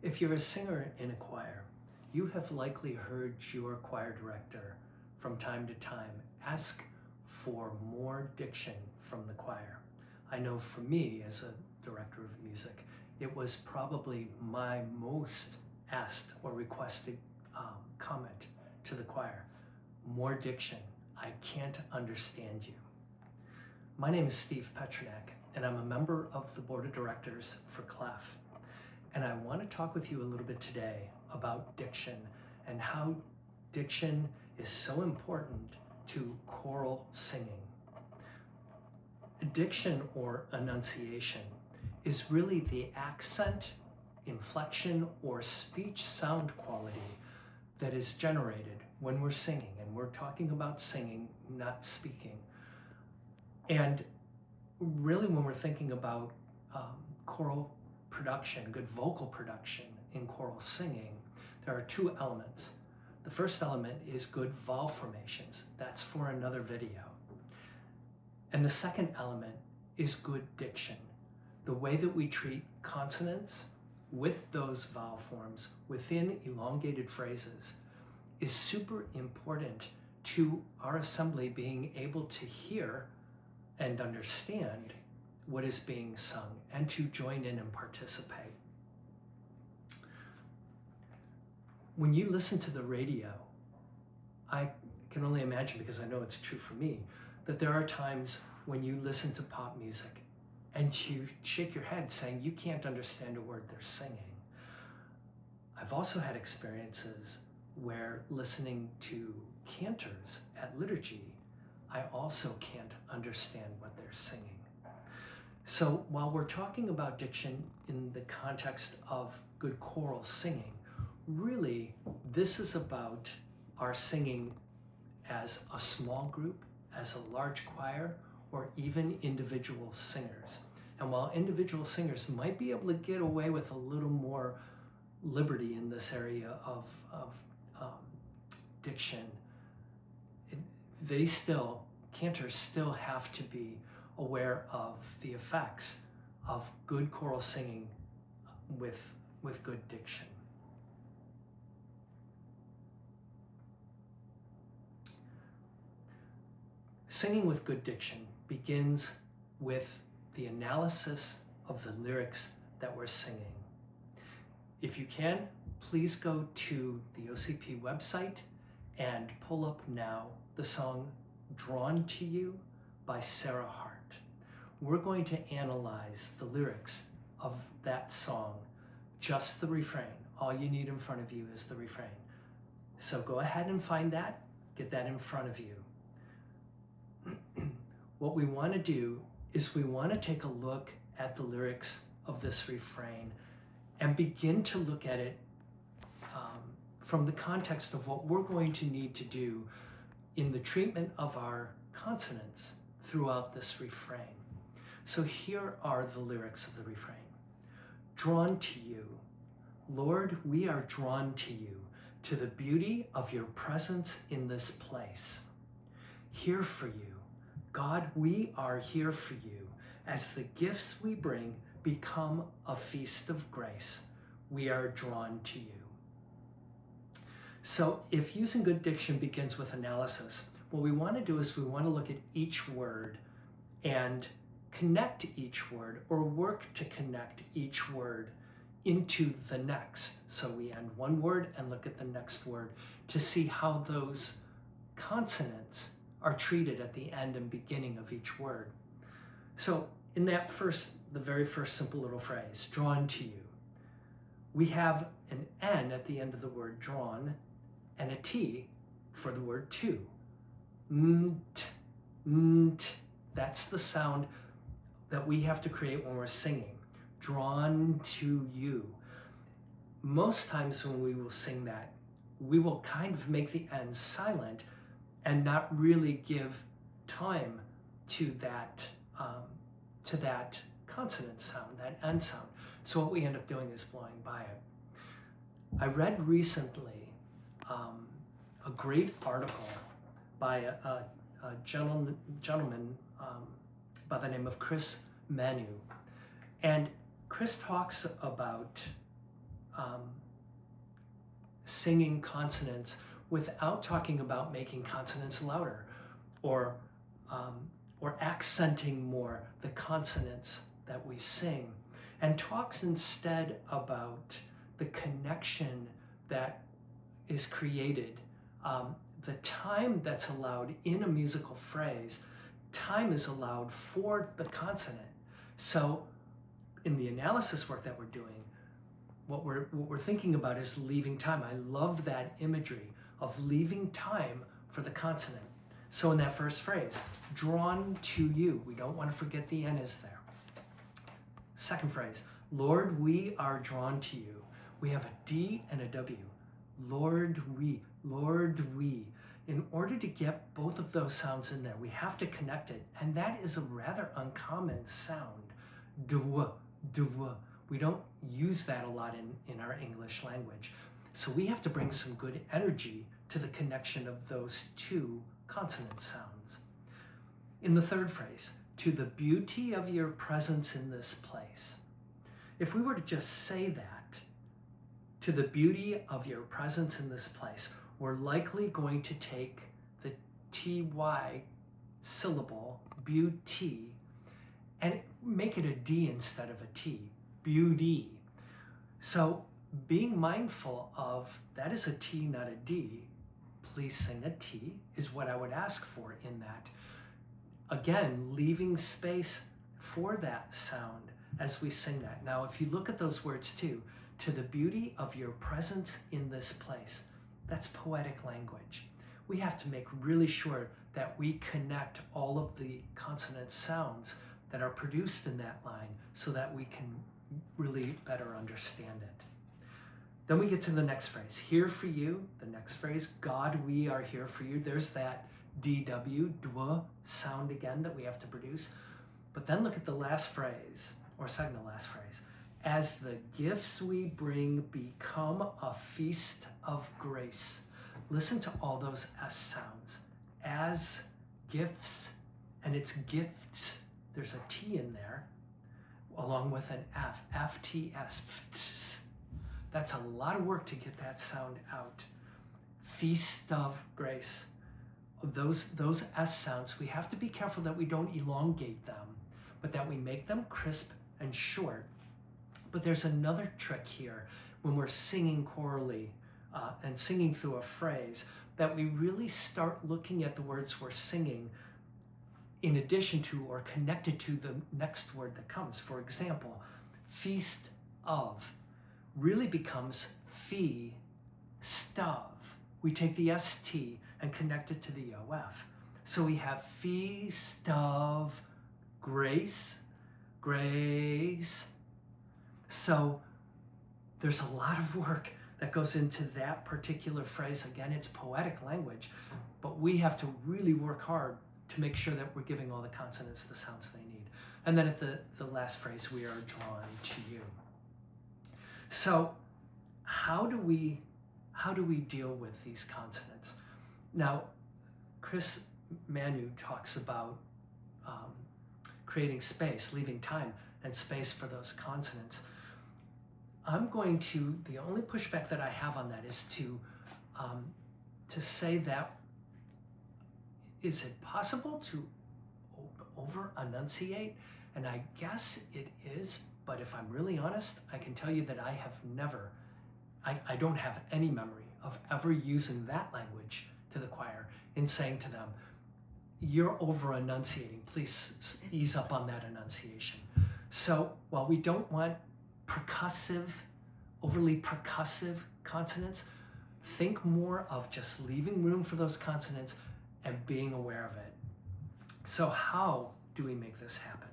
If you're a singer in a choir, you have likely heard your choir director from time to time ask for more diction from the choir. I know for me as a director of music, it was probably my most asked or requested comment to the choir. More diction. I can't understand you. My name is Steve Petrunak, and I'm a member of the board of directors for Clef. And I want to talk with you a little bit today about diction and how diction is so important to choral singing. Diction or enunciation is really the accent, inflection, or speech sound quality that is generated when we're singing. And we're talking about singing, not speaking. And really when we're thinking about choral production, good vocal production in choral singing, there are two elements. The first element is good vowel formations. That's for another video. And the second element is good diction. The way that we treat consonants with those vowel forms within elongated phrases is super important to our assembly being able to hear and understand what is being sung and to join in and participate. When you listen to the radio, I can only imagine, because I know it's true for me, that there are times when you listen to pop music and you shake your head saying you can't understand a word they're singing. I've also had experiences where listening to cantors at liturgy, I also can't understand what they're singing. So while we're talking about diction in the context of good choral singing, really this is about our singing as a small group, as a large choir, or even individual singers. And while individual singers might be able to get away with a little more liberty in this area of diction, cantors still have to be aware of the effects of good choral singing with good diction. Singing with good diction begins with the analysis of the lyrics that we're singing. If you can, please go to the OCP website and pull up now the song Drawn to You by Sarah Hart. We're going to analyze the lyrics of that song, just the refrain. All you need in front of you is the refrain. So go ahead and find that, get that in front of you. What we want to do is we want to take a look at the lyrics of this refrain and begin to look at it from the context of what we're going to need to do in the treatment of our consonants throughout this refrain. So here are the lyrics of the refrain. Drawn to you. Lord, we are drawn to you, to the beauty of your presence in this place. Here for you. God, we are here for you. As the gifts we bring become a feast of grace, we are drawn to you. So if using good diction begins with analysis, what we want to do is we want to look at each word and connect each word, or work to connect each word into the next. So we end one word and look at the next word to see how those consonants are treated at the end and beginning of each word. So in the very first simple little phrase, drawn to you, we have an N at the end of the word drawn and a T for the word to. Nt, nt. That's the sound that we have to create when we're singing. Drawn to you. Most times when we will sing that, we will kind of make the N silent and not really give time to that consonant sound, that N sound. So what we end up doing is blowing by it. I read recently a great article by a gentleman by the name of Chris Manu. And Chris talks about singing consonants without talking about making consonants louder or accenting more the consonants that we sing, and talks instead about the connection that is created, the time that's allowed in a musical phrase. Time is allowed for the consonant. So in the analysis work that we're doing, what we're thinking about is leaving time. I love that imagery of leaving time for the consonant. So in that first phrase, drawn to you, we don't want to forget the N is there. Second phrase, Lord, we are drawn to you. We have a D and a W. Lord, we. In order to get both of those sounds in there, we have to connect it. And that is a rather uncommon sound. Dwa. We don't use that a lot in our English language. So we have to bring some good energy to the connection of those two consonant sounds. In the third phrase, to the beauty of your presence in this place. If we were to just say that, to the beauty of your presence in this place, we're likely going to take the ty syllable, beauty, and make it a D instead of a T, beauty. So being mindful of that is a T, not a D, please sing a T is what I would ask for in that. Again, leaving space for that sound as we sing that. Now, if you look at those words too, to the beauty of your presence in this place, that's poetic language. We have to make really sure that we connect all of the consonant sounds that are produced in that line so that we can really better understand it. Then we get to the next phrase, here for you. The next phrase, God, we are here for you. There's that DW, dwa sound again that we have to produce. But then look at the last phrase, or second to last phrase. As the gifts we bring become a feast of grace. Listen to all those S sounds. As gifts, and it's gifts. There's a T in there, along with an F, FTS. That's a lot of work to get that sound out. Feast of grace. Those S sounds, we have to be careful that we don't elongate them, but that we make them crisp and short. But there's another trick here when we're singing chorally and singing through a phrase, that we really start looking at the words we're singing in addition to or connected to the next word that comes. For example, feast of really becomes fee, stov. We take the ST and connect it to the OF. So we have feast of grace, grace. So there's a lot of work that goes into that particular phrase. Again, it's poetic language, but we have to really work hard to make sure that we're giving all the consonants the sounds they need. And then at the last phrase, we are drawn to you. So how do we deal with these consonants? Now, Chris Manu talks about creating space, leaving time and space for those consonants. The only pushback that I have on that is to say that, is it possible to over-enunciate? And I guess it is, but if I'm really honest, I can tell you that I have never, I don't have any memory of ever using that language to the choir in saying to them, you're over-enunciating, please ease up on that enunciation. So while we don't want overly percussive consonants, think more of just leaving room for those consonants and being aware of it. So how do we make this happen?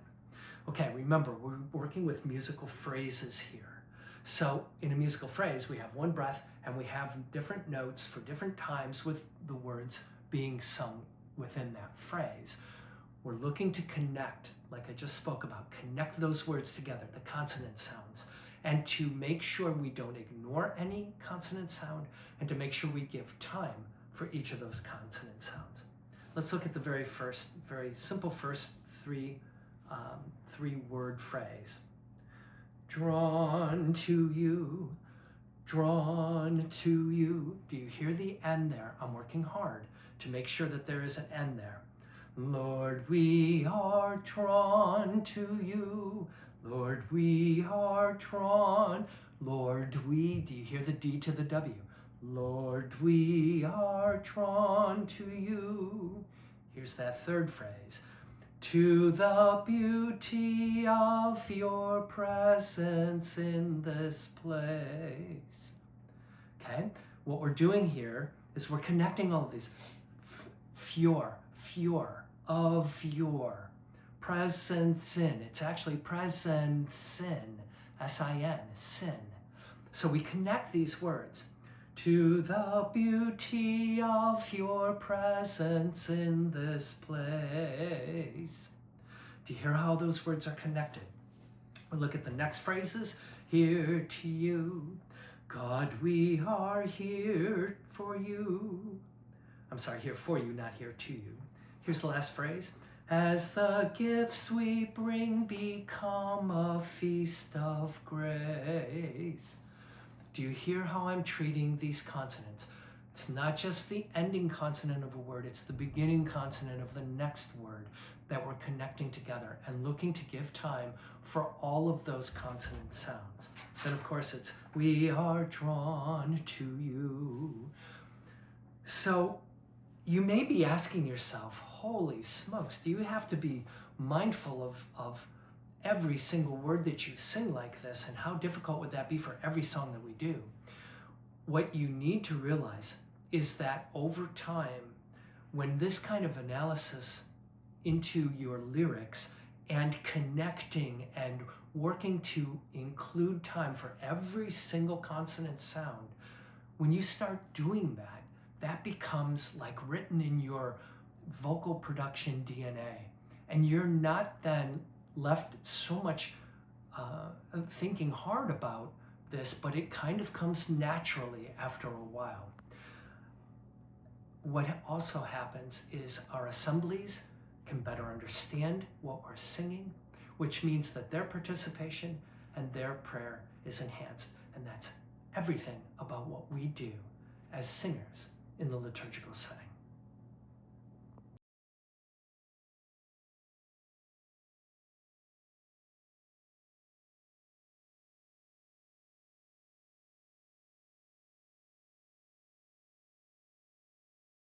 Okay, remember, we're working with musical phrases here. So in a musical phrase, we have one breath and we have different notes for different times with the words being sung within that phrase. We're looking to connect, like I just spoke about, connect those words together, the consonant sounds, and to make sure we don't ignore any consonant sound and to make sure we give time for each of those consonant sounds. Let's look at the very simple first three word phrase. Drawn to you, drawn to you. Do you hear the N there? I'm working hard to make sure that there is an N there. Lord, we are drawn to you. Lord, we are drawn. Lord, we, do you hear the D to the W? Lord, we are drawn to you. Here's that third phrase. To the beauty of your presence in this place. Okay, what we're doing here is we're connecting all of these. Of your presence in. It's actually presence in, S-I-N, sin. So we connect these words. To the beauty of your presence in this place. Do you hear how those words are connected? We look at the next phrases. Here to you. God, we are here for you. I'm sorry, here for you, not here to you. Here's the last phrase. As the gifts we bring become a feast of grace. Do you hear how I'm treating these consonants? It's not just the ending consonant of a word, it's the beginning consonant of the next word that we're connecting together and looking to give time for all of those consonant sounds. Then of course it's, we are drawn to you. So you may be asking yourself, holy smokes, do you have to be mindful of every single word that you sing like this, and how difficult would that be for every song that we do? What you need to realize is that over time, when this kind of analysis into your lyrics and connecting and working to include time for every single consonant sound, when you start doing that, that becomes like written in your vocal production DNA. And you're not then left so much thinking hard about this, but it kind of comes naturally after a while. What also happens is our assemblies can better understand what we're singing, which means that their participation and their prayer is enhanced. And that's everything about what we do as singers in the liturgical setting.